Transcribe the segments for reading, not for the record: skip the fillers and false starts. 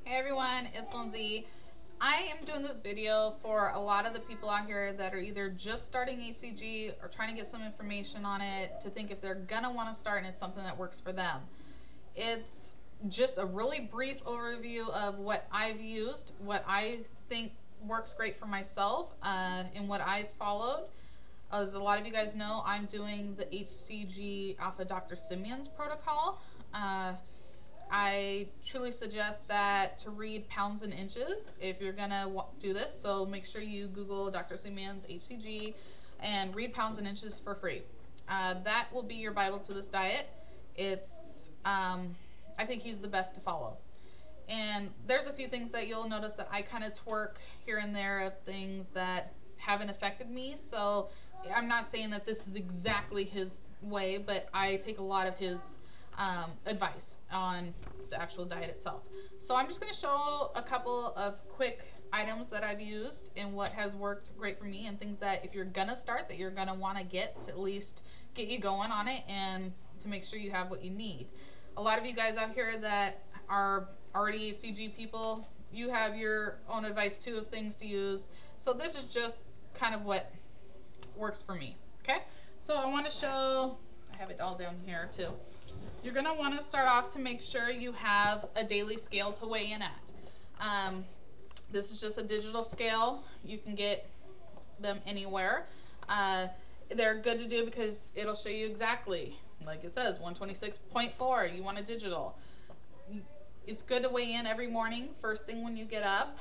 Hey everyone, it's Lindsay. I am doing this video for a lot of the people out here that are either just starting HCG or trying to get some information on it to think if they're gonna want to start and it's something that works for them. It's just a really brief overview of what I've used, what I think works great for myself, and what I've followed. As a lot of you guys know, I'm doing the HCG off of Dr. Simeon's protocol. I truly suggest that to read pounds and inches if you're gonna do this. So make sure you Google Dr. Simeon's HCG and read pounds and inches for free. That will be your Bible to this diet. It's, I think he's the best to follow. And there's a few things that you'll notice that I kind of twerk here and there of things that haven't affected me. So I'm not saying that this is exactly his way, but I take a lot of his advice on the actual diet itself. So I'm just going to show a couple of quick items that I've used and what has worked great for me, and things that if you're gonna start that you're gonna want to get to at least get you going on it and to make sure you have what you need. A lot of you guys out here that are already HCG people, you have your own advice too of things to use. So this is just kind of what works for me. Okay, so I want to show, I have it all down here too. You're going to want to start off to make sure you have a daily scale to weigh in at. This is just a digital scale. You can get them anywhere. They're good to do because it'll show you exactly, like it says, 126.4. You want a digital. It's good to weigh in every morning, first thing when you get up.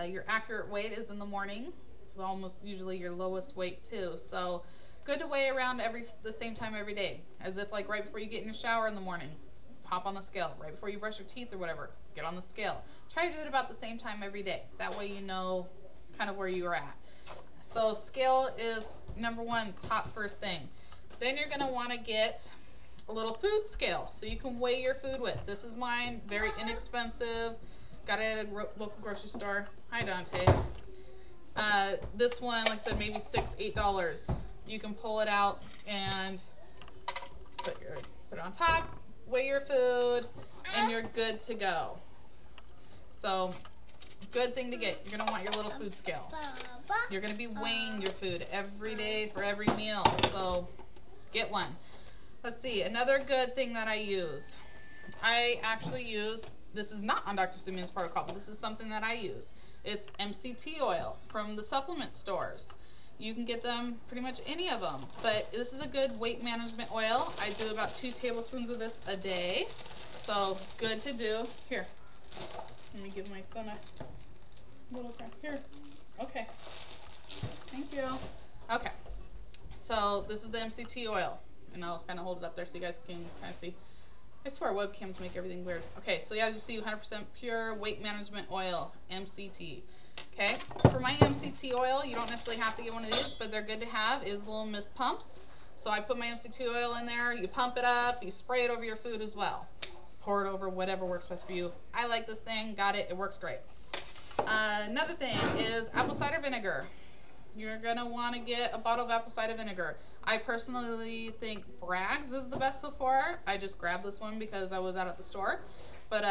Your accurate weight is in the morning. It's almost usually your lowest weight too. So good to weigh around the same time every day, as if like right before you get in your shower in the morning, hop on the scale. Right before you brush your teeth or whatever, get on the scale. Try to do it about the same time every day. That way you know kind of where you are at. So scale is number one, top first thing. Then you're gonna want to get a little food scale so you can weigh your food with. This is mine, very inexpensive. Got it at a local grocery store. Hi Dante. This one, like I said, maybe $6, $8. You can pull it out and put it on top, weigh your food, and you're good to go. So, good thing to get. You're gonna want your little food scale. You're gonna be weighing your food every day for every meal, so get one. Let's see, another good thing that I use. I actually use, this is not on Dr. Simeon's protocol, but this is something that I use. It's MCT oil from the supplement stores. You can get them pretty much any of them, but this is a good weight management oil. I do about 2 tablespoons of this a day, so good to do. Here, let me give my son a little crack. Here, okay, thank you. Okay, so this is the MCT oil, and I'll kind of hold it up there so you guys can kind of see. I swear webcams make everything weird. Okay, so yeah, as you see, 100% pure weight management oil, MCT. Okay, for my MCT oil, you don't necessarily have to get one of these, but they're good to have, is little mist pumps. So I put my MCT oil in there, you pump it up, you spray it over your food as well. Pour it over, whatever works best for you. I like this thing, got it, it works great. Another thing is apple cider vinegar. You're gonna wanna get a bottle of apple cider vinegar. I personally think Bragg's is the best so far. I just grabbed this one because I was out at the store. But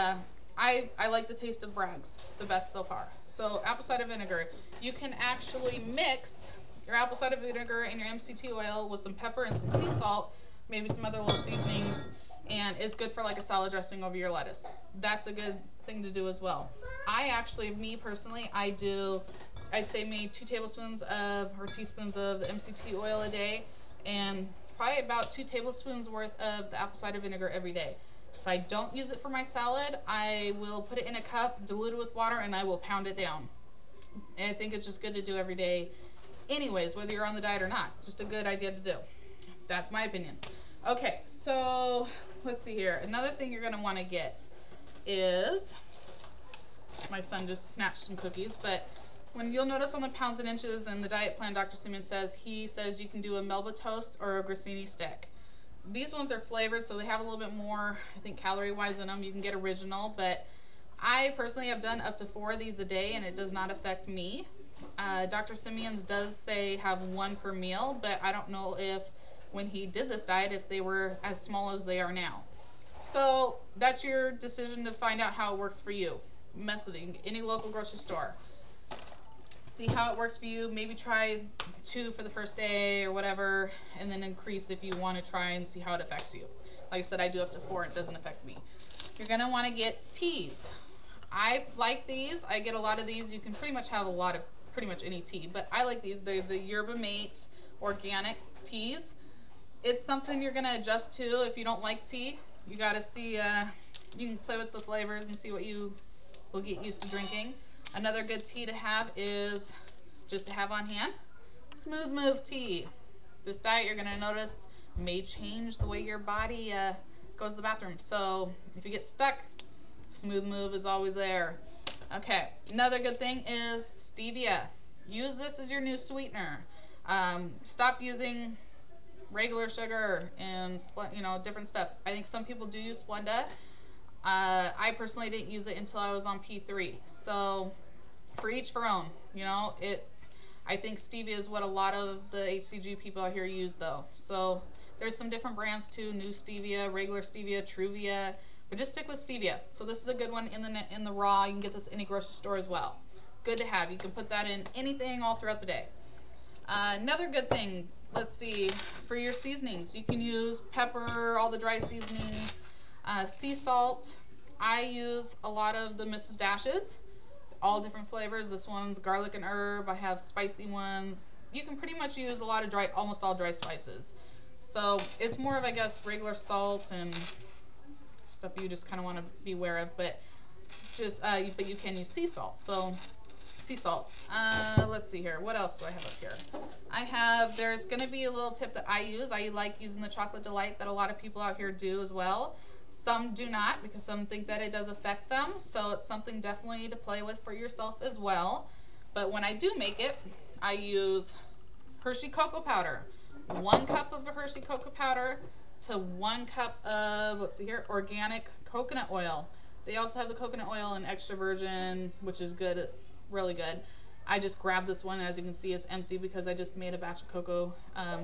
I like the taste of Bragg's the best so far. So apple cider vinegar. You can actually mix your apple cider vinegar and your MCT oil with some pepper and some sea salt, maybe some other little seasonings, and it's good for like a salad dressing over your lettuce. That's a good thing to do as well. I actually, me personally, I'd say maybe 2 tablespoons of, or teaspoons of the MCT oil a day, and probably about 2 tablespoons worth of the apple cider vinegar every day. If I don't use it for my salad, I will put it in a cup, dilute it with water, and I will pound it down. And I think it's just good to do every day anyways, whether you're on the diet or not. Just a good idea to do. That's my opinion. Okay, so let's see here. Another thing you're gonna wanna get is, my son just snatched some cookies, but when you'll notice on the pounds and inches and the diet plan Dr. Simeon says, he says you can do a Melba toast or a grissini stick. These ones are flavored, so they have a little bit more, I think, calorie-wise in them. You can get original, but I personally have done up to 4 of these a day, and it does not affect me. Dr. Simeon's does say have 1 per meal, but I don't know if when he did this diet, if they were as small as they are now. So that's your decision to find out how it works for you. mess with it. Any local grocery store. See how it works for you. Maybe try 2 for the first day or whatever, and then increase if you want to try and see how it affects you. Like I said, I do up to 4. It doesn't affect me. You're going to want to get teas. I like these. I get a lot of these. You can pretty much have a lot of pretty much any tea, but I like these. They're the Yerba Mate organic teas. It's something you're going to adjust to if you don't like tea. You got to see, you can play with the flavors and see what you will get used to drinking. Another good tea to have is just to have on hand, Smooth Move tea. This diet, you're going to notice, may change the way your body goes to the bathroom. So if you get stuck, Smooth Move is always there. Okay, another good thing is stevia. Use this as your new sweetener. Stop using regular sugar and different stuff. I think some people do use Splenda. I personally didn't use it until I was on P3. So for each for own, I think stevia is what a lot of the HCG people out here use though. So there's some different brands too, new stevia, regular stevia, Truvia, but just stick with stevia. So this is a good one in the raw. You can get this in any grocery store as well. Good to have. You can put that in anything all throughout the day. Another good thing, let's see, for your seasonings, you can use pepper, all the dry seasonings, sea salt. I use a lot of the Mrs. Dash's, all different flavors. This one's garlic and herb. I have spicy ones. You can pretty much use a lot of almost all dry spices. So it's more of, I guess, regular salt and stuff you just kind of want to be aware of, but but you can use sea salt. So sea salt. Let's see here. What else do I have up here? There's going to be a little tip that I use. I like using the Chocolate Delight that a lot of people out here do as well. Some do not, because some think that it does affect them. So it's something definitely to play with for yourself as well. But when I do make it, I use Hershey cocoa powder. 1 cup of a Hershey cocoa powder to 1 cup of, let's see here, organic coconut oil. They also have the coconut oil in extra virgin, which is good. It's really good. I just grabbed this one. As you can see, it's empty because I just made a batch of cocoa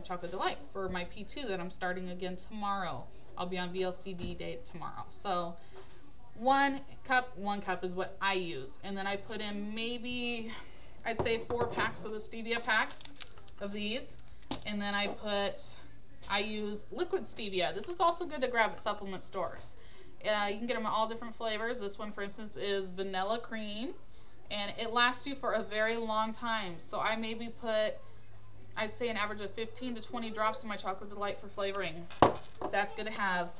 Chocolate Delight for my P2 that I'm starting again tomorrow. I'll be on VLCD day tomorrow. So 1 cup is what I use. And then I put in maybe, I'd say 4 packs of the stevia packs of these. And then I use liquid stevia. This is also good to grab at supplement stores. You can get them in all different flavors. This one, for instance, is vanilla cream. And it lasts you for a very long time. So I maybe put, I'd say an average of 15 to 20 drops in my Chocolate Delight for flavoring. That's good to have.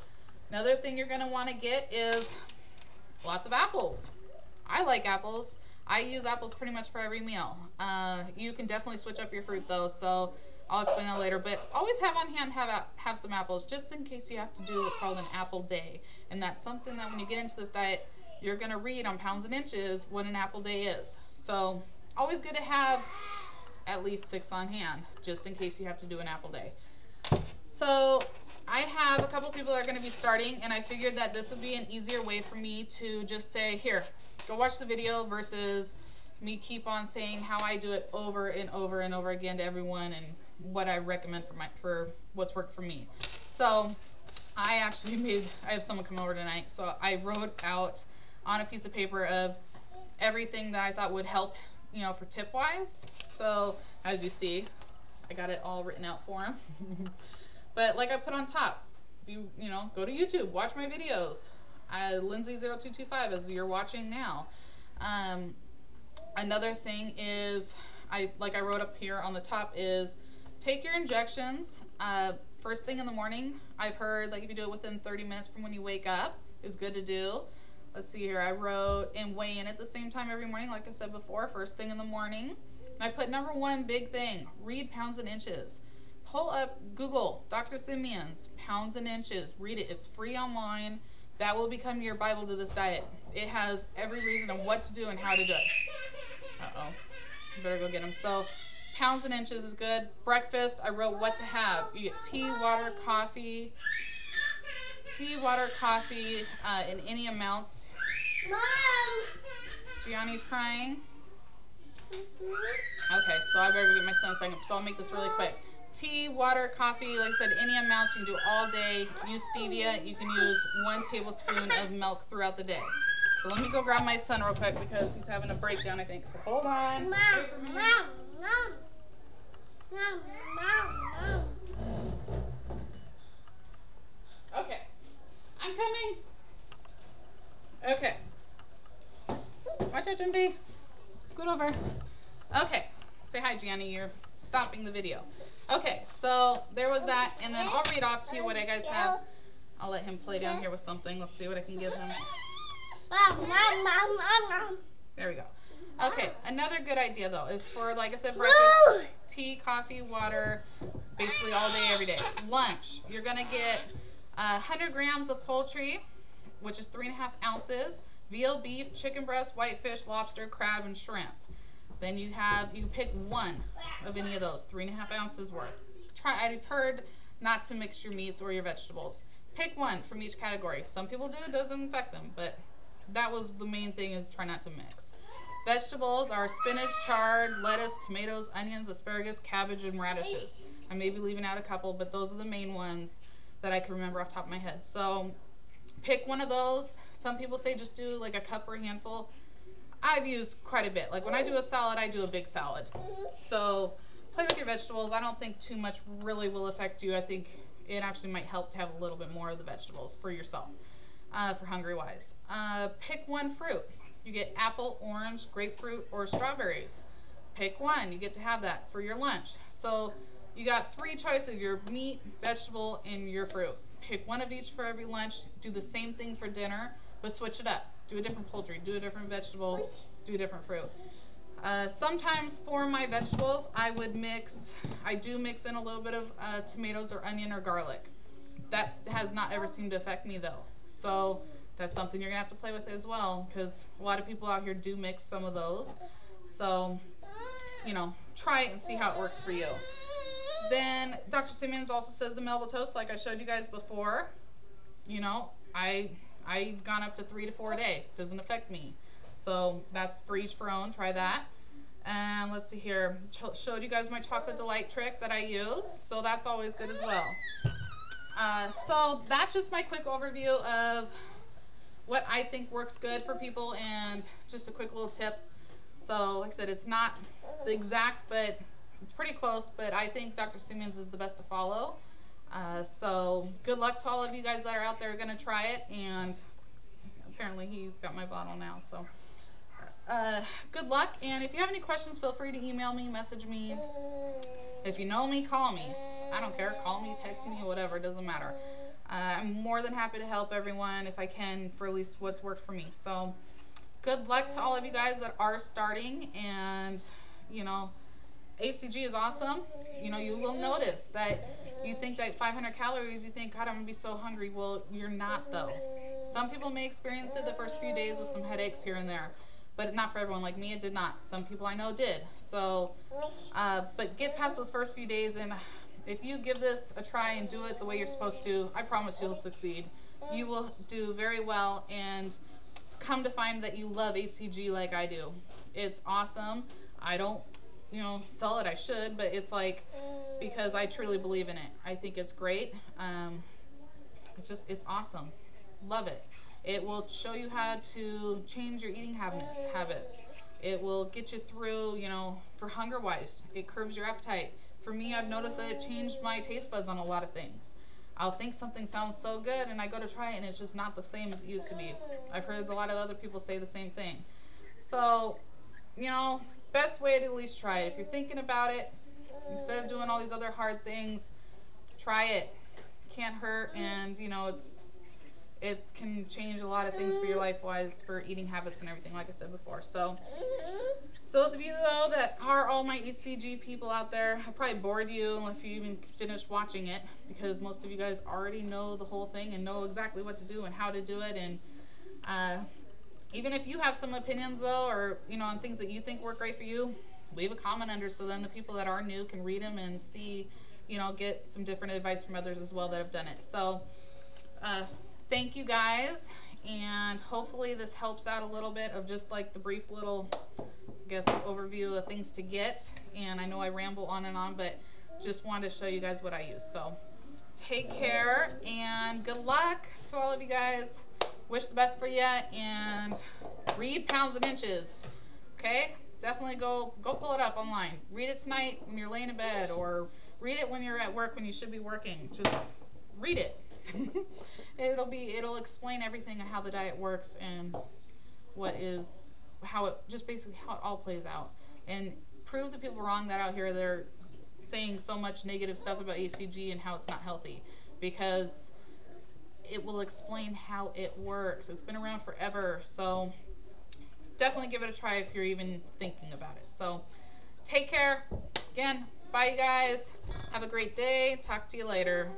Another thing you're going to want to get is lots of apples. I like apples. I use apples pretty much for every meal. You can definitely switch up your fruit though, so I'll explain that later. But always have on hand, have some apples, just in case you have to do what's called an apple day. And that's something that when you get into this diet, you're going to read on pounds and inches what an apple day is. So always good to have at least 6 on hand, just in case you have to do an apple day. So I have a couple people that are going to be starting, and I figured that this would be an easier way for me to just say, here, go watch the video, versus me keep on saying how I do it over and over and over again to everyone and what I recommend for what's worked for me. So I have someone come over tonight, so I wrote out on a piece of paper of everything that I thought would help, for tip wise. So as you see, I got it all written out for him. But like I put on top, you go to YouTube, watch my videos. Lindsay0225 as you're watching now. Another thing is, like I wrote up here on the top, is take your injections first thing in the morning. I've heard like if you do it within 30 minutes from when you wake up is good to do. Let's see here, I wrote, and weigh in at the same time every morning, like I said before, first thing in the morning. I put number 1 big thing, read pounds and inches. Pull up, Google Dr. Simeon's pounds and inches, read it, it's free online. That will become your Bible to this diet. It has every reason of what to do and how to do it. Uh-oh, you better go get them. So pounds and inches is good. Breakfast, I wrote what to have. You get tea, water, coffee, in any amounts. Mom! Gianni's crying. Okay, so I better go get my son a second, so I'll make this really quick. Tea, water, coffee, like I said, any amounts you can do all day. Use stevia. You can use 1 tablespoon of milk throughout the day. So let me go grab my son real quick because he's having a breakdown, I think. So hold on. Okay. I'm coming. Okay. Watch out, Junbi. Scoot over. Okay. Say hi, Gianni. You're stopping the video. Okay, so there was that, and then I'll read off to you what I guys have. I'll let him play down here with something. Let's see what I can give him. There we go. Okay, another good idea though is for, like I said, breakfast, tea, coffee, water, basically all day, every day. Lunch, you're gonna get 100 grams of poultry, which is 3.5 ounces, veal, beef, chicken breast, whitefish, lobster, crab, and shrimp. Then you pick one of any of those, 3.5 ounces worth. I've heard not to mix your meats or your vegetables. Pick one from each category. Some people do, it doesn't affect them, but that was the main thing, is try not to mix. Vegetables are spinach, chard, lettuce, tomatoes, onions, asparagus, cabbage, and radishes. I may be leaving out a couple, but those are the main ones that I can remember off the top of my head. So pick one of those. Some people say just do like a cup or a handful. I've used quite a bit. Like when I do a salad, I do a big salad. So play with your vegetables. I don't think too much really will affect you. I think it actually might help to have a little bit more of the vegetables for yourself, for hungry wise. Pick one fruit. You get apple, orange, grapefruit, or strawberries. Pick one. You get to have that for your lunch. So you got 3 choices: your meat, vegetable, and your fruit. Pick one of each for every lunch. Do the same thing for dinner, but switch it up. Do a different poultry, do a different vegetable, do a different fruit. Sometimes for my vegetables, I do mix in a little bit of tomatoes or onion or garlic. That has not ever seemed to affect me though. So that's something you're gonna have to play with as well, because a lot of people out here do mix some of those. So, you know, try it and see how it works for you. Then Dr. Simmons also says the Melba toast, like I showed you guys before. You know, I've gone up to 3 to 4 a day. Doesn't affect me. So that's for each for own. Try that. And let's see here. Showed you guys my chocolate delight trick that I use. So that's always good as well. So that's just my quick overview of what I think works good for people, and just a quick little tip. So like I said, it's not the exact, but it's pretty close. But I think Dr. Simmons is the best to follow. So good luck to all of you guys that are out there going to try it, and apparently he's got my bottle now, so good luck. And if you have any questions, feel free to email me, message me. If you know me, call me. I don't care. Call me, text me, whatever. It doesn't matter. I'm more than happy to help everyone if I can, for at least what's worked for me. So good luck to all of you guys that are starting. And you know, HCG is awesome. You know, you will notice that you think that 500 calories, you think, God, I'm gonna be so hungry. Well, you're not though. Some people may experience it the first few days with some headaches here and there, but not for everyone. Like me, it did not. Some people I know did. So, but get past those first few days, and if you give this a try and do it the way you're supposed to, I promise you'll succeed. You will do very well, and come to find that you love HCG like I do. It's awesome. I don't, you know, sell it. I should, but it's like, because I truly believe in it. I think it's great. It's awesome. Love it. It will show you how to change your eating habits. It will get you through, you know, for hunger wise. It curbs your appetite. For me, I've noticed that it changed my taste buds on a lot of things. I'll think something sounds so good, and I go to try it, and it's just not the same as it used to be. I've heard a lot of other people say the same thing. So, you know, best way to at least try it. If you're thinking about it, instead of doing all these other hard things, try it. Can't hurt, and you know, it can change a lot of things for your life-wise, for eating habits and everything, like I said before. So those of you though that are all my HCG people out there, I probably bored you if you even finished watching it, because most of you guys already know the whole thing and know exactly what to do and how to do it. And even if you have some opinions though, or you know, on things that you think work great for you, leave a comment under, so then the people that are new can read them and see, you know, get some different advice from others as well that have done it. So thank you guys, and hopefully this helps out a little bit of just like the brief little, I guess, overview of things to get. And I know I ramble on and on, but just wanted to show you guys what I use. So take care and good luck to all of you guys. wish the best for you, and read Pounds and Inches. Okay? Definitely go pull it up online. Read it tonight when you're laying in bed, or read it when you're at work when you should be working. Just read it. It'll explain everything and how the diet works and how it all plays out, and prove the people wrong that out here they're saying so much negative stuff about HCG and how it's not healthy, because it will explain how it works. It's been around forever, so definitely give it a try if you're even thinking about it. So take care. Again, bye you guys. Have a great day. Talk to you later.